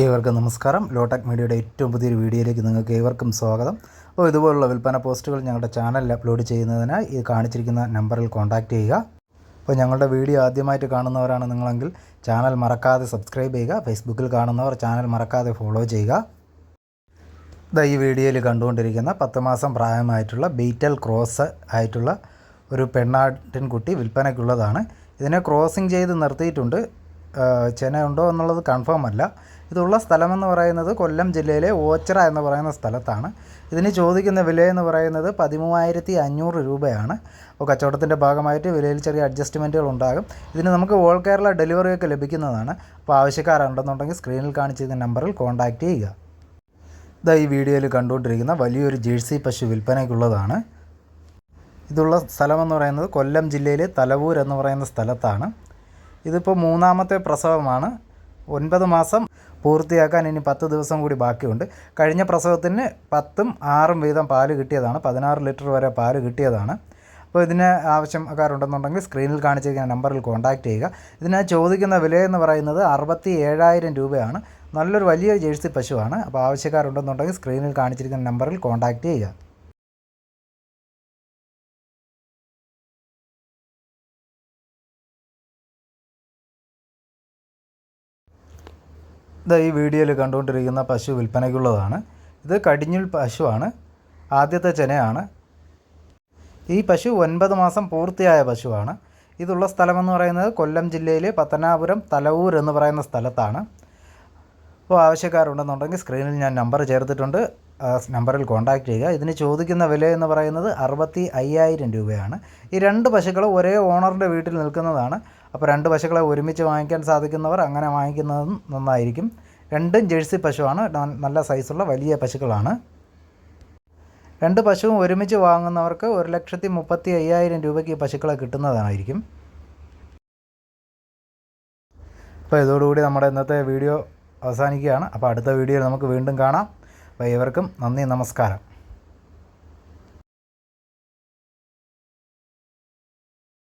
ഏവർക്കും നമസ്കാരം. ലോടെക് മീഡിയയുടെ ഏറ്റവും പുതിയൊരു വീഡിയോയിലേക്ക് നിങ്ങൾക്ക് ഏവർക്കും സ്വാഗതം. അപ്പോൾ ഇതുപോലുള്ള വിൽപ്പന പോസ്റ്റുകൾ ഞങ്ങളുടെ ചാനലിൽ അപ്ലോഡ് ചെയ്യുന്നതിനായി ഈ കാണിച്ചിരിക്കുന്ന നമ്പറിൽ കോൺടാക്റ്റ് ചെയ്യുക. അപ്പോൾ ഞങ്ങളുടെ വീഡിയോ ആദ്യമായിട്ട് കാണുന്നവരാണ് നിങ്ങളെങ്കിൽ ചാനൽ മറക്കാതെ സബ്സ്ക്രൈബ് ചെയ്യുക. ഫേസ്ബുക്കിൽ കാണുന്നവർ ചാനൽ മറക്കാതെ ഫോളോ ചെയ്യുക. ഈ വീഡിയോയിൽ കണ്ടുകൊണ്ടിരിക്കുന്ന 10 മാസം പ്രായമായിട്ടുള്ള ബീറ്റൽ ക്രോസ് ആയിട്ടുള്ള ഒരു പെണ്ണാട്ടിൻകുട്ടി വിൽപ്പനയ്ക്കുള്ളതാണ്. ഇതിനെ ക്രോസിങ് ചെയ്ത് നിർത്തിയിട്ടുണ്ട്. ചെനയുണ്ടോ എന്നുള്ളത് കൺഫേം അല്ല. ഇതുള്ള സ്ഥലമെന്ന് പറയുന്നത് കൊല്ലം ജില്ലയിലെ ഓച്ചിറ എന്ന് പറയുന്ന സ്ഥലത്താണ്. ഇതിന് ചോദിക്കുന്ന വിലയെന്ന് പറയുന്നത് 13,500 രൂപയാണ്. അപ്പോൾ കച്ചവടത്തിൻ്റെ ഭാഗമായിട്ട് വിലയിൽ ചെറിയ അഡ്ജസ്റ്റ്മെൻറ്റുകൾ ഉണ്ടാകും. ഇതിന് നമുക്ക് ഓൾ കേരള ഡെലിവറിയൊക്കെ ലഭിക്കുന്നതാണ്. അപ്പോൾ ആവശ്യക്കാരുണ്ടെന്നുണ്ടെങ്കിൽ സ്ക്രീനിൽ കാണിച്ചിരുന്ന നമ്പറിൽ കോൺടാക്റ്റ് ചെയ്യുക. ഈ വീഡിയോയിൽ കണ്ടുകൊണ്ടിരിക്കുന്ന വലിയൊരു ജേഴ്സി പശു വിൽപ്പനയ്ക്കുള്ളതാണ്. ഇതുള്ള സ്ഥലമെന്ന് പറയുന്നത് കൊല്ലം ജില്ലയിലെ തലവൂർ എന്ന് പറയുന്ന സ്ഥലത്താണ്. ഇതിപ്പോൾ 3ാമത്തെ പ്രസവമാണ്. 9 മാസം പൂർത്തിയാക്കാൻ ഇനി 10 ദിവസം കൂടി ബാക്കിയുണ്ട്. കഴിഞ്ഞ പ്രസവത്തിന് 10ഉം 6ഉം വീതം പാല് കിട്ടിയതാണ്. 16 ലിറ്റർ വരെ പാല് കിട്ടിയതാണ്. അപ്പോൾ ഇതിന് ആവശ്യക്കാരുണ്ടെന്നുണ്ടെങ്കിൽ സ്ക്രീനിൽ കാണിച്ചിരിക്കുന്ന നമ്പറിൽ കോൺടാക്റ്റ് ചെയ്യുക. ഇതിന് ചോദിക്കുന്ന വിലയെന്ന് പറയുന്നത് 67,000 രൂപയാണ്. നല്ലൊരു വലിയ ജേഴ്സി പശുവാണ്. അപ്പോൾ ആവശ്യക്കാരുണ്ടെന്നുണ്ടെങ്കിൽ സ്ക്രീനിൽ കാണിച്ചിരിക്കുന്ന നമ്പറിൽ കോൺടാക്റ്റ് ചെയ്യുക. ഈ വീഡിയോയിൽ കണ്ടുകൊണ്ടിരിക്കുന്ന പശു വിൽപ്പനയ്ക്കുള്ളതാണ്. ഇത് കടിഞ്ഞുൽ പശുവാണ്. ആദ്യത്തെ ചെനയാണ്. ഈ പശു 9 മാസം പൂർത്തിയായ പശുവാണ്. ഇതുള്ള സ്ഥലമെന്ന് പറയുന്നത് കൊല്ലം ജില്ലയിലെ പത്തനാപുരം തലവൂർ എന്ന് പറയുന്ന സ്ഥലത്താണ്. അപ്പോൾ ആവശ്യക്കാരുണ്ടെന്നുണ്ടെങ്കിൽ സ്ക്രീനിൽ ഞാൻ നമ്പർ ചേർത്തിട്ടുണ്ട്. നമ്പറിൽ കോൺടാക്റ്റ് ചെയ്യുക. ഇതിന് ചോദിക്കുന്ന വില എന്ന് പറയുന്നത് 65,000 രൂപയാണ്. ഈ 2 പശുക്കൾ ഒരേ ഓണറിൻ്റെ വീട്ടിൽ നിൽക്കുന്നതാണ്. അപ്പോൾ 2 പശുക്കളെ ഒരുമിച്ച് വാങ്ങിക്കാൻ സാധിക്കുന്നവർ അങ്ങനെ വാങ്ങിക്കുന്നതും നന്നായിരിക്കും. 2ഉം ജേഴ്സി പശുവാണ്. നല്ല സൈസുള്ള വലിയ പശുക്കളാണ്. 2 പശുവും ഒരുമിച്ച് വാങ്ങുന്നവർക്ക് 1,35,000 രൂപയ്ക്ക് ഈ പശുക്കളെ കിട്ടുന്നതായിരിക്കും. അപ്പോൾ ഇതോടുകൂടി നമ്മുടെ ഇന്നത്തെ വീഡിയോ അവസാനിക്കുകയാണ്. അപ്പോൾ അടുത്ത വീഡിയോയിൽ നമുക്ക് വീണ്ടും കാണാം. അപ്പോൾ ഏവർക്കും നന്ദി, നമസ്കാരം.